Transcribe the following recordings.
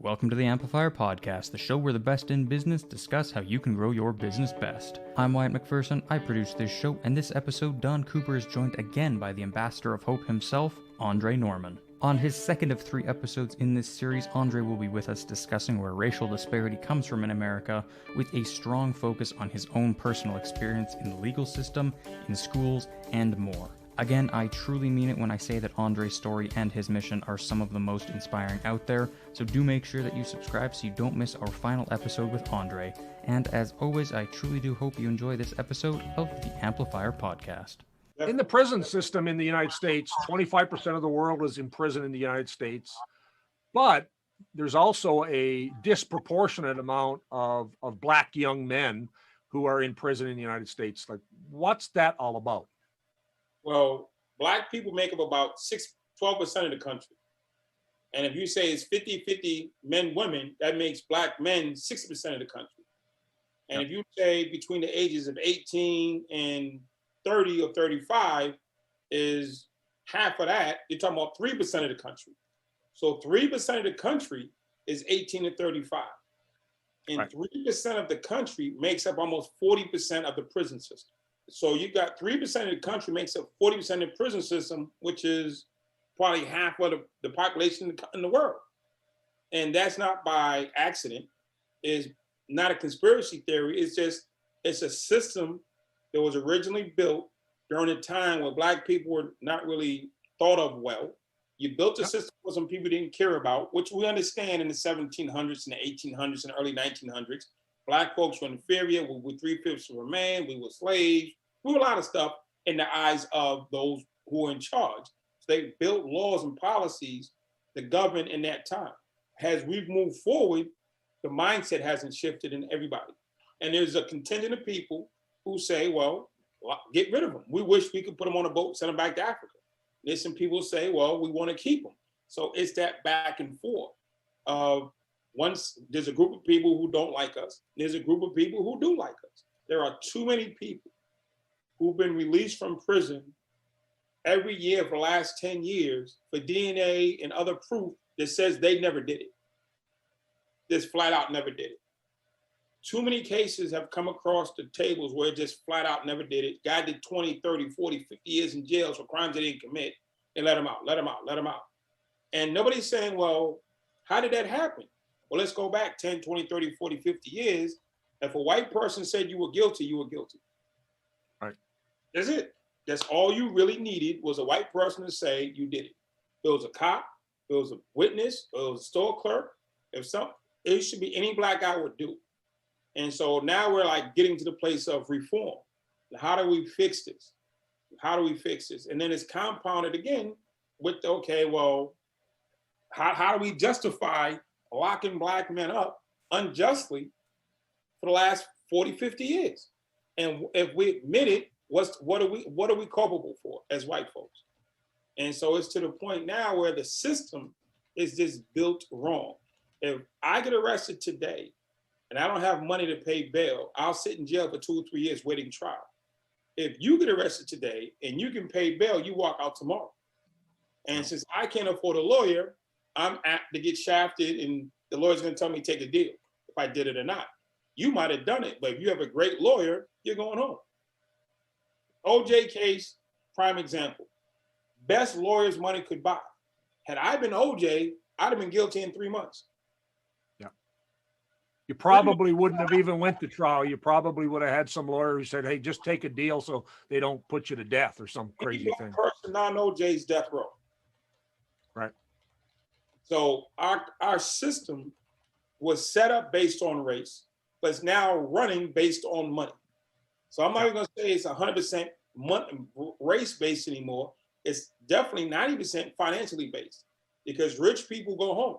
Welcome to the Amplifier Podcast, the show where the best in business discuss how you can grow your business best. I'm Wyatt McPherson, I produce this show, and this episode, Don Cooper is joined again by the Ambassador of Hope himself, Andre Norman. On his second of 3 episodes in this series, Andre will be with us discussing where racial disparity comes from in America, with a strong focus on his own personal experience in the legal system, in schools, and more. Again, I truly mean it when I say that Andre's story and his mission are some of the most inspiring out there, so do make sure that you subscribe so you don't miss our final episode with Andre. And as always, I truly do hope you enjoy this episode of the Amplifier Podcast. In the prison system in the United States, 25% of the world is in prison in the United States, but there's also a disproportionate amount of Black young men who are in prison in the United States. Like, what's that all about? Well, Black people make up about 12% of the country. And if you say it's 50-50 men, women, that makes Black men 60% of the country. And if you say between the ages of 18 and 30 or 35 is half of that, you're talking about 3% of the country. So 3% of the country is 18 to 35. And 3% of the country makes up almost 40% of the prison system. So you got 3% of the country makes up 40% of the prison system, which is probably half of the population in the world. And that's not by accident. It's not a conspiracy theory. It's a system that was originally built during a time when Black people were not really thought of well. You built a system for some people didn't care about, which we understand in the 1700s and the 1800s and early 1900s. Black folks were inferior. We were 3/5 of a man. We were slaves. We were a lot of stuff in the eyes of those who were in charge. So they built laws and policies that govern in that time. As we've moved forward, the mindset hasn't shifted in everybody. And there's a contingent of people who say, well, get rid of them. We wish we could put them on a boat, send them back to Africa. There's some people say, well, we want to keep them. So it's that back and forth. Once there's a group of people who don't like us, there's a group of people who do like us. There are too many people who've been released from prison every year for the last 10 years for DNA and other proof that says they never did it. Just flat out never did it. Too many cases have come across the tables where it just flat out never did it. Guy did 20, 30, 40, 50 years in jail for crimes they didn't commit. And let him out, let him out, let him out. And nobody's saying, well, how did that happen? Well, let's go back 10, 20, 30, 40, 50 years. If a white person said you were guilty, you were guilty. Right. That's it. That's all you really needed was a white person to say you did it. If it was a cop, if it was a witness, if it was a store clerk, it should be any Black guy would do. And so now we're like getting to the place of reform. How do we fix this? How do we fix this? And then it's compounded again with, okay, well, how do we justify locking Black men up unjustly for the last 40, 50 years? And if we admit it, what are we culpable for as white folks? And so it's to the point now where the system is just built wrong. If I get arrested today and I don't have money to pay bail, I'll sit in jail for 2 or 3 years waiting trial. If you get arrested today and you can pay bail, you walk out tomorrow. And since I can't afford a lawyer, I'm apt to get shafted and the lawyer's gonna tell me take a deal if I did it or not. You might have done it, but if you have a great lawyer, you're going home. OJ case, prime example. Best lawyers money could buy. Had I been OJ, I'd have been guilty in 3 months. Yeah. You probably wouldn't have even went to trial. You probably would have had some lawyer who said, hey, just take a deal so they don't put you to death or some crazy thing. Person non-OJ's death row. Right. So our system was set up based on race, but it's now running based on money. So I'm not even going to say it's 100% race-based anymore. It's definitely 90% financially based because rich people go home.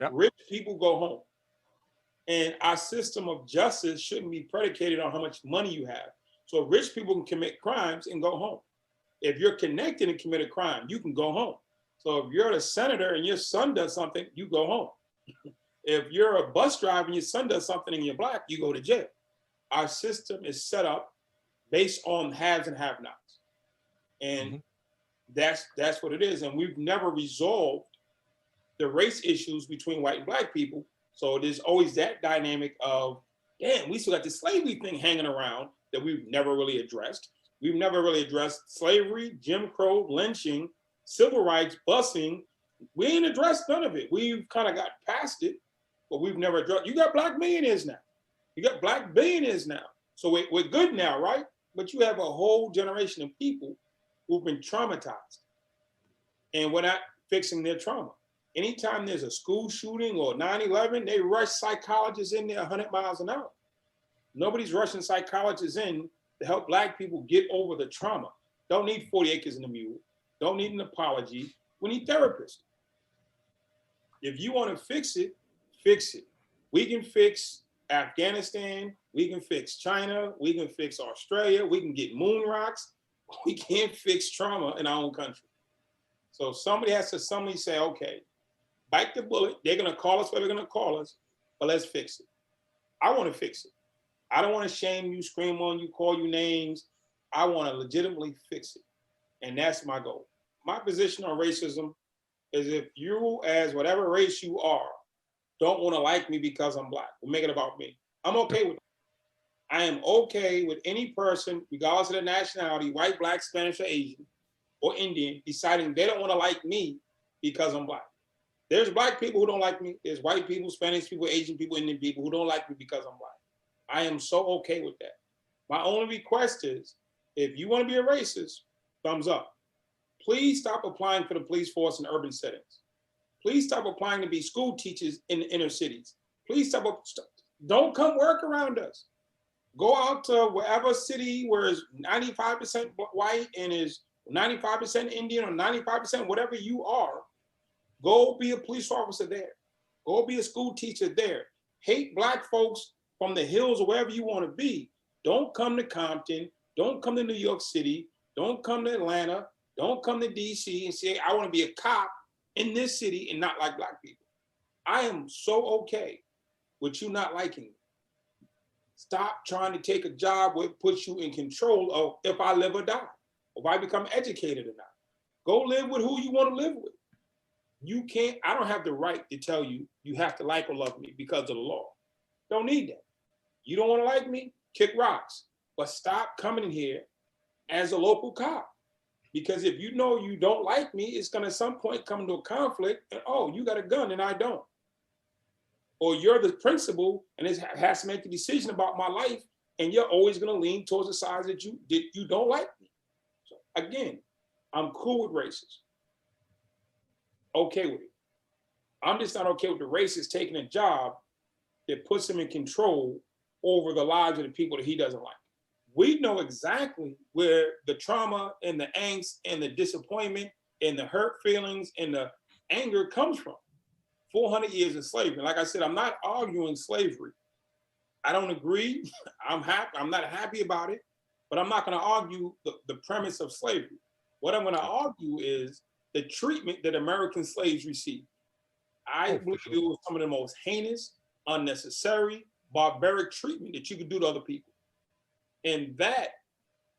Yep. Rich people go home. And our system of justice shouldn't be predicated on how much money you have. So rich people can commit crimes and go home. If you're connected and commit a crime, you can go home. So if you're a senator and your son does something, you go home. If you're a bus driver and your son does something and you're Black, you go to jail. Our system is set up based on haves and have-nots. And that's what it is. And we've never resolved the race issues between white and black people. So there's always that dynamic of, damn, we still got the slavery thing hanging around that we've never really addressed. We've never really addressed slavery, Jim Crow, lynching, civil rights, busing. We ain't addressed none of it. We've kind of got past it, but we've never addressed. You got black millionaires now. You got black billionaires now. So we're good now, right? But you have a whole generation of people who've been traumatized, and we're not fixing their trauma. Anytime there's a school shooting or 9/11, they rush psychologists in there 100 miles an hour. Nobody's rushing psychologists in to help black people get over the trauma. Don't need 40 acres and a mule. Don't need an apology. We need therapists. If you want to fix it, fix it. We can fix Afghanistan. We can fix China. We can fix Australia. We can get moon rocks. We can't fix trauma in our own country. So somebody has to say, okay, bite the bullet. They're going to call us what they're going to call us, but let's fix it. I want to fix it. I don't want to shame you, scream on you, call you names. I want to legitimately fix it. And that's my goal. My position on racism is if you, as whatever race you are, don't want to like me because I'm black, we'll make it about me. I'm okay with it. I am okay with any person, regardless of their nationality, white, black, Spanish, or Asian, or Indian, deciding they don't want to like me because I'm black. There's black people who don't like me. There's white people, Spanish people, Asian people, Indian people who don't like me because I'm black. I am so okay with that. My only request is, if you want to be a racist, thumbs up. Please stop applying for the police force in urban settings. Please stop applying to be school teachers in the inner cities. Please stop. Don't come work around us. Go out to wherever city where it's 95% white and is 95% Indian or 95% whatever you are. Go be a police officer there. Go be a school teacher there. Hate black folks from the hills or wherever you want to be. Don't come to Compton. Don't come to New York City. Don't come to Atlanta. Don't come to DC and say, I want to be a cop in this city and not like black people. I am so okay with you not liking me. Stop trying to take a job where it puts you in control of if I live or die, if I become educated or not. Go live with who you want to live with. You can't, I don't have the right to tell you, you have to like or love me because of the law. Don't need that. You don't want to like me? Kick rocks. But stop coming in here as a local cop. Because if you know you don't like me, it's going to at some point come into a conflict and, oh, you got a gun and I don't. Or you're the principal and it has to make a decision about my life and you're always going to lean towards the side that you don't like me. So again, I'm cool with racists. Okay with it. I'm just not okay with the racist taking a job that puts him in control over the lives of the people that he doesn't like. We know exactly where the trauma and the angst and the disappointment and the hurt feelings and the anger comes from. 400 years of slavery. Like I said, I'm not arguing slavery. I don't agree. I'm not happy about it, but I'm not going to argue the premise of slavery. What I'm going to argue is the treatment that American slaves received. I believe it was some of the most heinous, unnecessary, barbaric treatment that you could do to other people. And that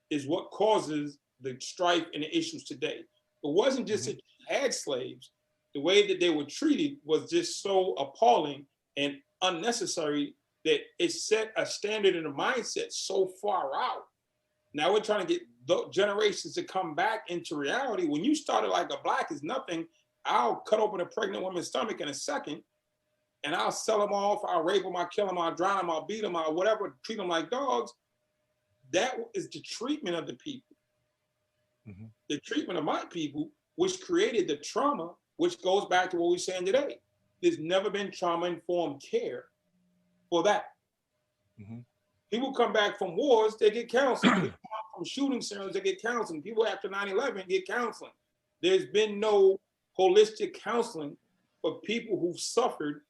is what causes the strife and the issues today. It wasn't just that you had slaves. The way that they were treated was just so appalling and unnecessary that it set a standard and a mindset so far out. Now we're trying to get generations to come back into reality. When you started like a black is nothing, I'll cut open a pregnant woman's stomach in a second and I'll sell them off, I'll rape them, I'll kill them, I'll drown them, I'll beat them, I'll whatever, treat them like dogs. That is the treatment of the people. Mm-hmm. The treatment of my people, which created the trauma, which goes back to what we're saying today. There's never been trauma-informed care for that. Mm-hmm. People come back from wars, they get counseling. People come from shooting centers, they get counseling. People after 9/11 get counseling. There's been no holistic counseling for people who've suffered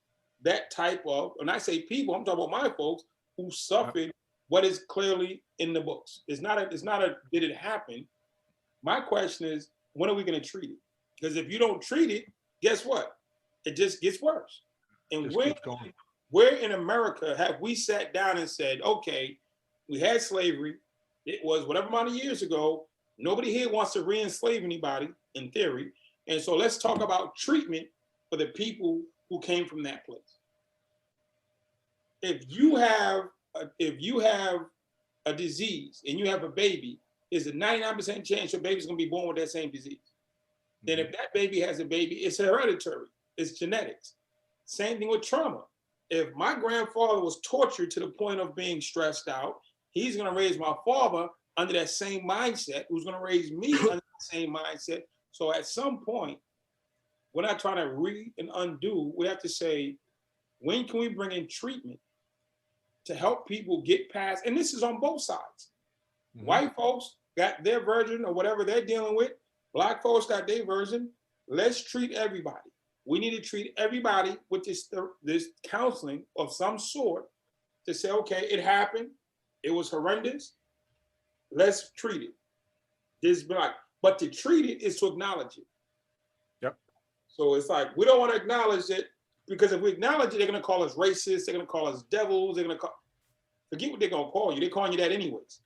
that type of, when I say people, I'm talking about my folks who suffered what is clearly in the books. It's not a did it happen? My question is, when are we going to treat it? Because if you don't treat it, guess what? It just gets worse. And where in America have we sat down and said, okay, we had slavery. It was whatever amount of years ago. Nobody here wants to re-enslave anybody in theory. And so let's talk about treatment for the people who came from that place. If you have a disease and you have a baby, there's a 99% chance your baby's gonna be born with that same disease. Then if that baby has a baby, it's hereditary, it's genetics. Same thing with trauma. If my grandfather was tortured to the point of being stressed out, he's gonna raise my father under that same mindset, who's gonna raise me under the same mindset. So at some point, we're not trying to re and undo. We have to say, when can we bring in treatment to help people get past? And this is on both sides. Mm-hmm. White folks got their version of whatever they're dealing with. Black folks got their version. Let's treat everybody. We need to treat everybody with this counseling of some sort to say, okay, it happened. It was horrendous. Let's treat it. But to treat it is to acknowledge it. Yep. So it's like, we don't want to acknowledge it, because if we acknowledge it, they're going to call us racist. They're going to call us devils. They're going to forget what they're going to call you. They're calling you that anyways.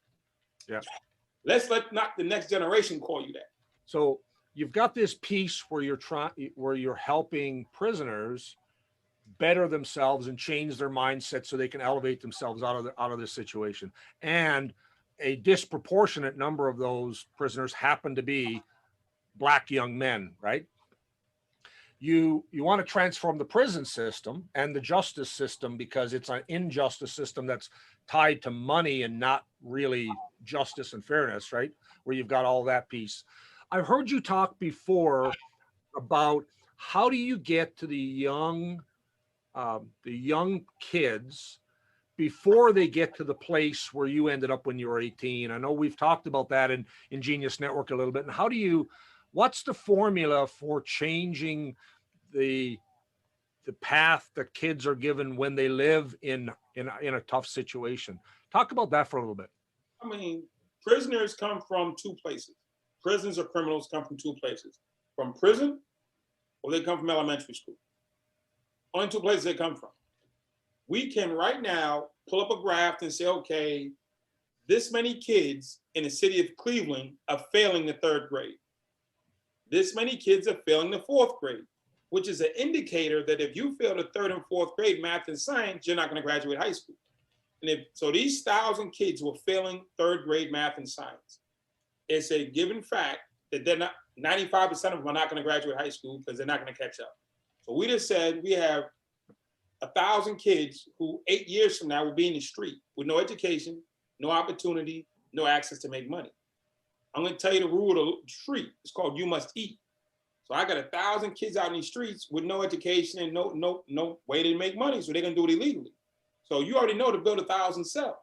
Yeah. Let's not the next generation call you that. So you've got this piece where you're helping prisoners better themselves and change their mindset so they can elevate themselves out of this situation. And a disproportionate number of those prisoners happen to be Black young men, right? You want to transform the prison system and the justice system, because it's an injustice system that's tied to money and not really justice and fairness, right? Where you've got all that piece. I've heard you talk before about how do you get to the young kids before they get to the place where you ended up when you were 18. I know we've talked about that in Genius Network a little bit. And what's the formula for changing the path that kids are given when they live in a tough situation? Talk about that for a little bit. I mean, prisoners come from two places. Prisoners or criminals come from two places. From prison, or they come from elementary school. Only two places they come from. We can right now pull up a graph and say, okay, this many kids in the city of Cleveland are failing the 3rd grade. This many kids are failing the 4th grade, which is an indicator that if you fail the 3rd and 4th grade math and science, you're not going to graduate high school. And so these 1,000 kids who are failing 3rd grade math and science, it's a given fact that they're not, 95% of them are not going to graduate high school because they're not going to catch up. So we just said we have 1,000 kids who 8 years from now will be in the street with no education, no opportunity, no access to make money. I'm going to tell you the rule of the street. It's called you must eat. So I got 1,000 kids out in these streets with no education and no way to make money. So they're going to do it illegally. So you already know to build 1,000 cells.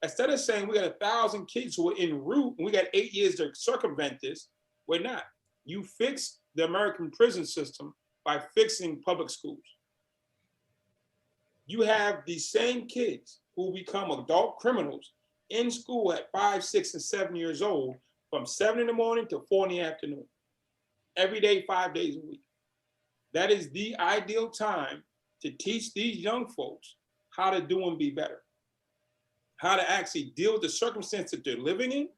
Instead of saying we got 1,000 kids who are en route and we got 8 years to circumvent this, we're not. You fix the American prison system by fixing public schools. You have these same kids who become adult criminals in school at 5, 6, and 7 years old from 7 in the morning to 4 in the afternoon. Every day, 5 days a week. That is the ideal time to teach these young folks how to do and be better. How to actually deal with the circumstances that they're living in,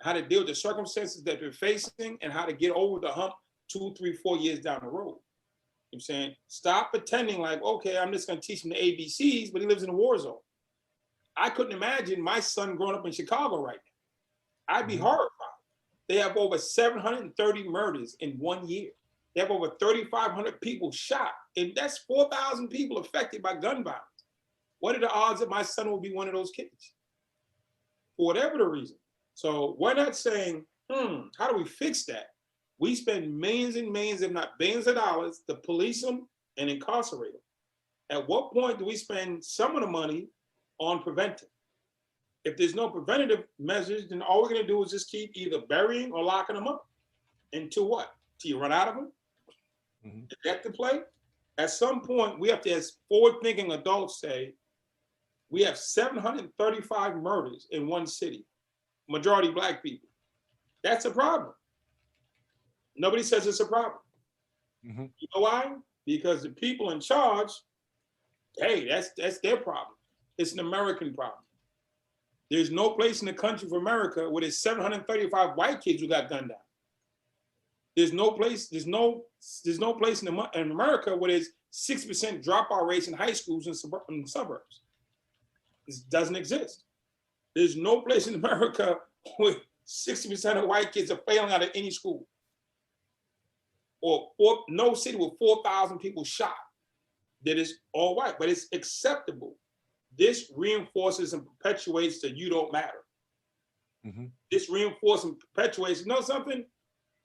how to deal with the circumstances that they're facing, and how to get over the hump 2, 3, 4 years down the road. You know what I'm saying? Stop pretending like, okay, I'm just going to teach him the ABCs, but he lives in a war zone. I couldn't imagine my son growing up in Chicago right now. I'd be horrified. They have over 730 murders in 1 year. They have over 3,500 people shot, and that's 4,000 people affected by gun violence. What are the odds that my son will be one of those kids? For whatever the reason. So we're not saying, how do we fix that? We spend millions and millions, if not billions of dollars to police them and incarcerate them. At what point do we spend some of the money on preventing? If there's no preventative measures, then all we're going to do is just keep either burying or locking them up. Until what? Till you run out of them? Get to play? At some point, we have to, as forward-thinking adults, say, we have 735 murders in one city, majority Black people. That's a problem. Nobody says it's a problem. You know why? Because the people in charge, hey, that's their problem. It's an American problem. There's no place in the country of America where there's 735 white kids who got gunned down. There's no place in America where there's 6% dropout rates in high schools in the suburbs. This doesn't exist. There's no place in America where 60% of white kids are failing out of any school. Or no city with 4,000 people shot that is all white, but it's acceptable. This reinforces and perpetuates that you don't matter. Mm-hmm. This reinforces and perpetuates, you know something?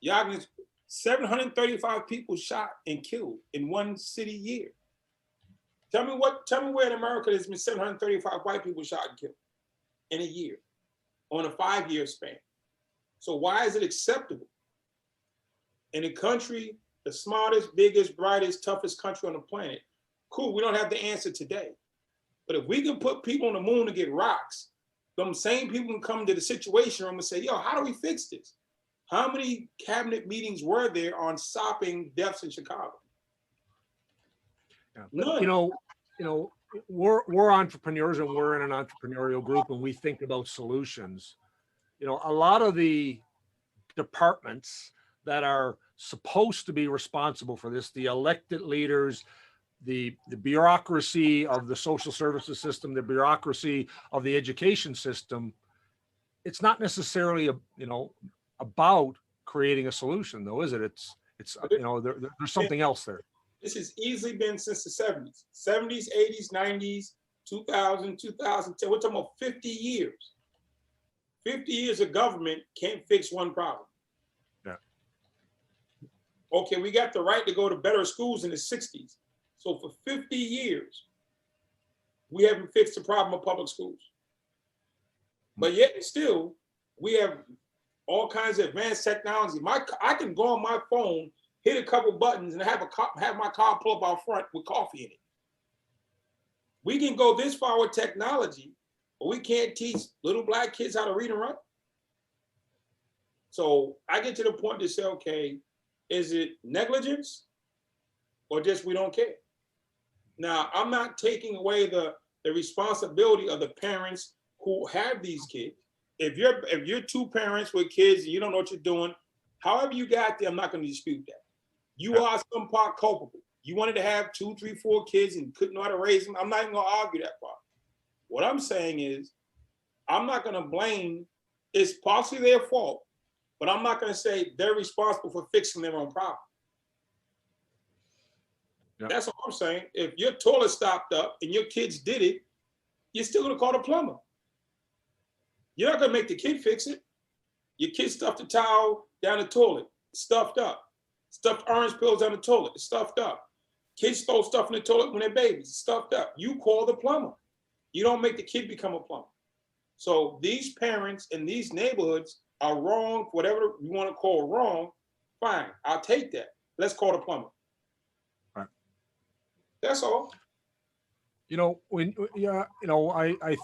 Y'all can 735 people shot and killed in one city year. Tell me where in America there's been 735 white people shot and killed in a year on a 5-year span. So why is it acceptable? In a country, the smartest, biggest, brightest, toughest country on the planet, cool, we don't have the answer today. But if we can put people on the moon to get rocks, them same people can come to the situation room and say, yo, how do we fix this? How many cabinet meetings were there on stopping deaths in Chicago? Yeah. None. We're entrepreneurs and we're in an entrepreneurial group and we think about solutions. A lot of the departments that are supposed to be responsible for this, the elected leaders, the bureaucracy of the social services system, the bureaucracy of the education system, it's not necessarily about creating a solution, though, is it? It's there's something else there. This has easily been since the 70s, 80s, 90s, 2000, 2010. We're talking about 50 years. 50 years of government can't fix one problem. Yeah. Okay, we got the right to go to better schools in the 60s. So for 50 years, we haven't fixed the problem of public schools. But yet still, we have all kinds of advanced technology. I can go on my phone, hit a couple buttons, and have my car pull up out front with coffee in it. We can go this far with technology, but we can't teach little black kids how to read and write. So I get to the point to say, okay, is it negligence or just we don't care? Now, I'm not taking away the responsibility of the parents who have these kids. If you're two parents with kids and you don't know what you're doing, however you got there, I'm not going to dispute that. You are some part culpable. You wanted to have 2, 3, 4 kids and couldn't know how to raise them. I'm not even going to argue that part. What I'm saying is, I'm not going to blame. It's partially their fault, but I'm not going to say they're responsible for fixing their own problem. Yep. That's all I'm saying. If your toilet stopped up and your kids did it, you're still going to call the plumber. You're not going to make the kid fix it. Your kid stuffed the towel down the toilet, stuffed up. Stuffed orange pills down the toilet, it's stuffed up. Kids throw stuff in the toilet when they're babies, it's stuffed up. You call the plumber. You don't make the kid become a plumber. So these parents in these neighborhoods are wrong, whatever you want to call wrong, fine, I'll take that. Let's call the plumber. Right. That's all. I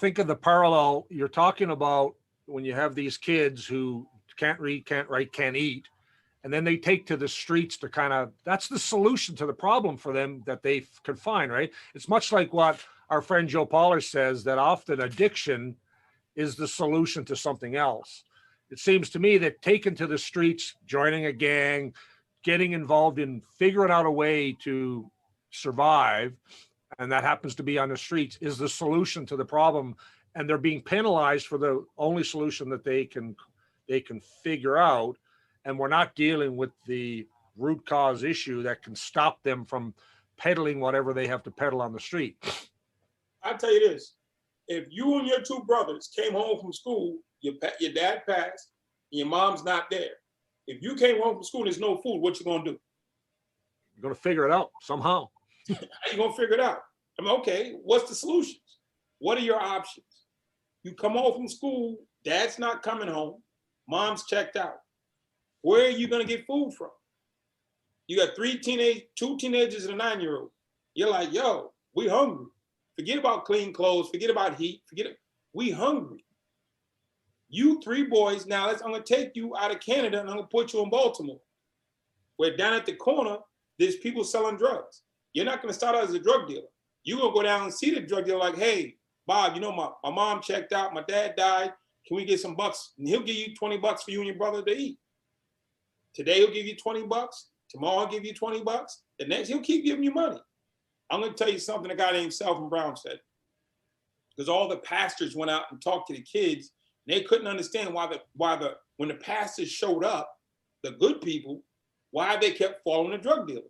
think of the parallel you're talking about when you have these kids who can't read, can't write, can't eat, and then they take to the streets to that's the solution to the problem for them that they can find, right? It's much like what our friend Joe Pollard says, that often addiction is the solution to something else. It seems to me that taken to the streets, joining a gang, getting involved in figuring out a way to survive, and that happens to be on the streets, is the solution to the problem. And they're being penalized for the only solution that they can figure out. And we're not dealing with the root cause issue that can stop them from peddling whatever they have to peddle on the street. I'll tell you this. If you and your 2 brothers came home from school, your dad passed, and your mom's not there. If you came home from school and there's no food, what you going to do? You're going to figure it out somehow. How you going to figure it out? Okay, what's the solutions? What are your options? You come home from school, dad's not coming home, mom's checked out. Where are you going to get food from? You got 2 teenagers and a 9-year-old. You're like, yo, we hungry. Forget about clean clothes. Forget about heat. We hungry. You 3 boys, now I'm going to take you out of Canada and I'm going to put you in Baltimore, where down at the corner, there's people selling drugs. You're not going to start out as a drug dealer. You're going to go down and see the drug dealer like, hey, Bob, my mom checked out. My dad died. Can we get some bucks? And he'll give you $20 for you and your brother to eat. Today he'll give you $20. Tomorrow he'll give you $20. The next, he'll keep giving you money. I'm going to tell you something a guy named Selvin Brown said. Because all the pastors went out and talked to the kids, and they couldn't understand why when the pastors showed up, the good people, why they kept following the drug dealers.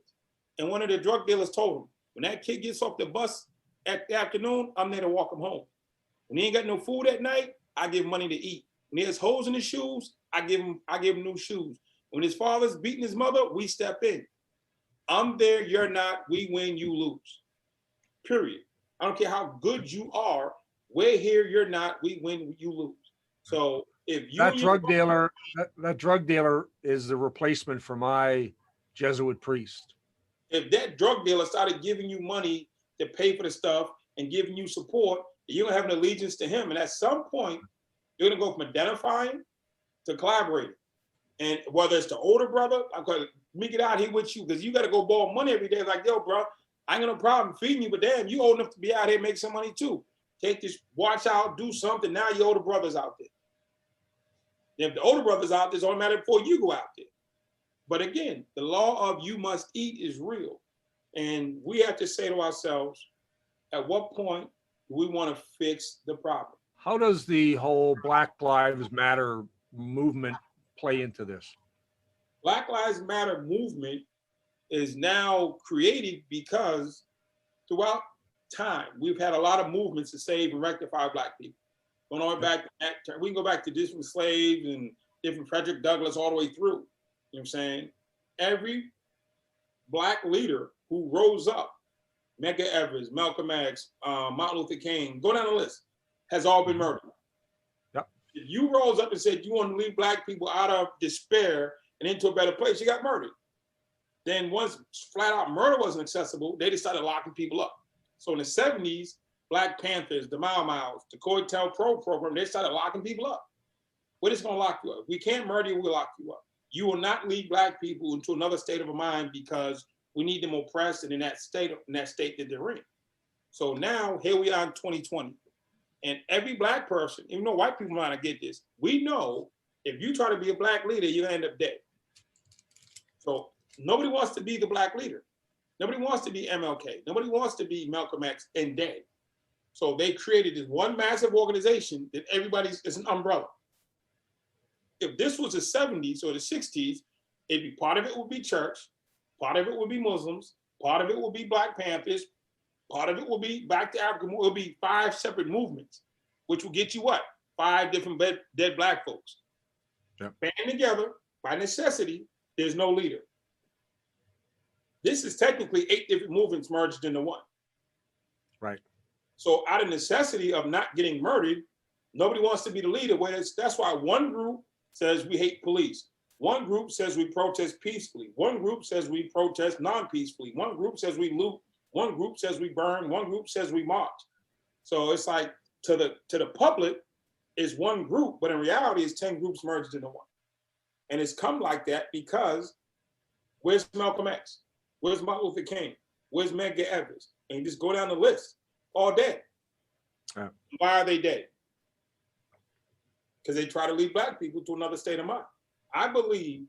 And one of the drug dealers told him, when that kid gets off the bus at the afternoon, I'm there to walk him home. When he ain't got no food at night, I give him money to eat. When he has holes in his shoes, I give him new shoes. When his father's beating his mother, we step in. I'm there, you're not, we win, you lose. Period. I don't care how good you are, we're here, you're not, we win, you lose. So if you that drug dealer is the replacement for my Jesuit priest. If that drug dealer started giving you money to pay for the stuff and giving you support, you're gonna have an allegiance to him. And at some point, you're gonna go from identifying to collaborating. And whether it's the older brother, I'm gonna me get out here with you because you gotta go borrow money every day. Like, yo, bro, I ain't got no problem feeding you, but damn, you old enough to be out here and make some money too. Take this, watch out, do something. Now your older brother's out there. If the older brother's out there, it's automatic before you go out there. But again, the law of you must eat is real. And we have to say to ourselves, at what point do we want to fix the problem? How does the whole Black Lives Matter movement play into this? Black Lives Matter movement is now created because throughout time, we've had a lot of movements to save and rectify Black people. Going all the way back, we can go back to different slaves and different Frederick Douglass all the way through. You know what I'm saying? Every Black leader who rose up, Medgar Evers, Malcolm X, Martin Luther King, go down the list, has all been murdered. Yep. If you rose up and said you want to lead Black people out of despair and into a better place, you got murdered. Then once flat out murder wasn't accessible, they just started locking people up. So in the 70s, Black Panthers, the Mau Mau's, the COINTELPRO program, they started locking people up. We're just gonna lock you up. We can't murder you, we'll lock you up. You will not lead Black people into another state of mind because we need them oppressed and in that state that they're in. So now here we are in 2020. And every Black person, even though white people might not get this, we know if you try to be a Black leader, you're gonna end up dead. So nobody wants to be the Black leader. Nobody wants to be MLK. Nobody wants to be Malcolm X and dead. So they created this one massive organization that it's an umbrella. If this was the 70s or the 60s, it'd be part of it would be church, part of it would be Muslims, part of it would be Black Panthers, part of it will be back to Africa. It will be 5 separate movements, which will get you what? 5 different dead Black folks. Yep. Banding together by necessity, there's no leader. This is technically 8 different movements merged into one. Right. So out of necessity of not getting murdered, nobody wants to be the leader. That's why one group says we hate police. One group says we protest peacefully. One group says we protest non-peacefully. One group says we loot. One group says we burn. One group says we march. So it's like to the public is one group, but in reality it's 10 groups merged into one. And it's come like that because where's Malcolm X? Where's Martin Luther King? Where's Medgar Evers? And you just go down the list, all dead. Yeah. Why are they dead? Because they try to lead Black people to another state of mind. I believe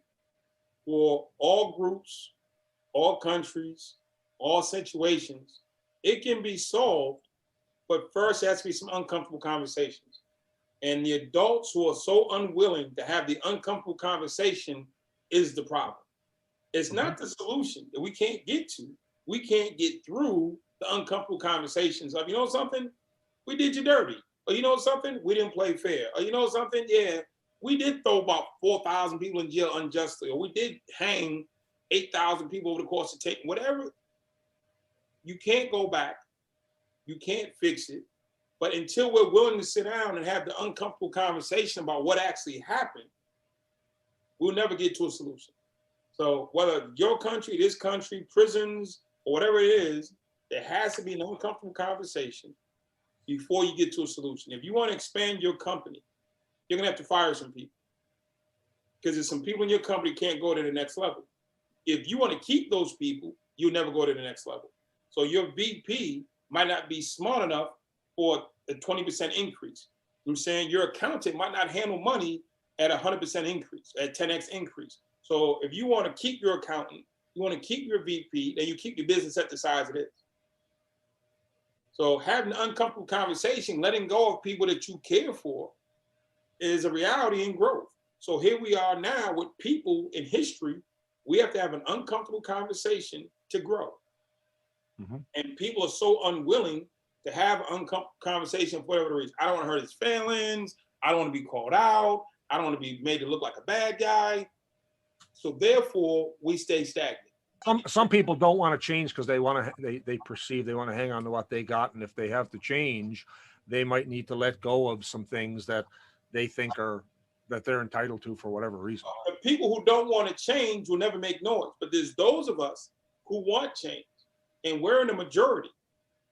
for all groups, all countries, all situations, it can be solved, but first there has to be some uncomfortable conversations. And the adults who are so unwilling to have the uncomfortable conversation is the problem. It's not the solution that we can't get to. We can't get through the uncomfortable conversations of, you know something? We did you dirty. Or you know something? We didn't play fair. Or you know something? Yeah, we did throw about 4,000 people in jail unjustly. Or we did hang 8,000 people over the course of taking whatever. You can't go back. You can't fix it. But until we're willing to sit down and have the uncomfortable conversation about what actually happened, we'll never get to a solution. So whether your country, this country, prisons, or whatever it is, there has to be an uncomfortable conversation before you get to a solution. If you want to expand your company, you're gonna have to fire some people. Because there's some people in your company can't go to the next level. If you want to keep those people, you'll never go to the next level. So your VP might not be smart enough for a 20% increase. I'm saying your accountant might not handle money at 100% increase, at 10x increase. So if you want to keep your accountant, you want to keep your VP, then you keep your business at the size it is. So having an uncomfortable conversation, letting go of people that you care for, is a reality in growth. So here we are now with people in history. We have to have an uncomfortable conversation to grow. Mm-hmm. And people are so unwilling to have an uncomfortable conversation for whatever reason. I don't want to hurt his feelings. I don't want to be called out. I don't want to be made to look like a bad guy. So therefore, we stay stagnant. Some people don't want to change because they want to. They perceive they want to hang on to what they got, and if they have to change, they might need to let go of some things that they think that they're entitled to for whatever reason. The people who don't want to change will never make noise, but there's those of us who want change, and we're in the majority.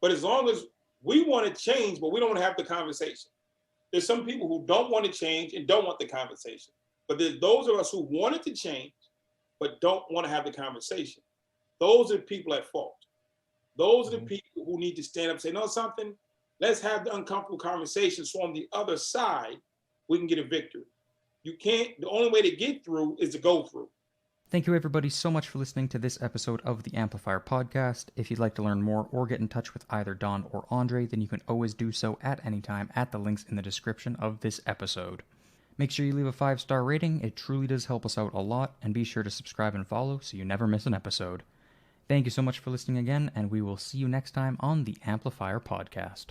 But as long as we want to change, but we don't want to have the conversation. There's some people who don't want to change and don't want the conversation. But there's those of us who wanted to change, but don't want to have the conversation. Those are the people at fault. Those are the people who need to stand up and say, no, something, let's have the uncomfortable conversation so on the other side, we can get a victory. You can't, the only way to get through is to go through. Thank you everybody so much for listening to this episode of the Amplifier Podcast. If you'd like to learn more or get in touch with either Don or Andre, then you can always do so at any time at the links in the description of this episode. Make sure you leave a 5-star rating, it truly does help us out a lot, and be sure to subscribe and follow so you never miss an episode. Thank you so much for listening again, and we will see you next time on the Amplifier Podcast.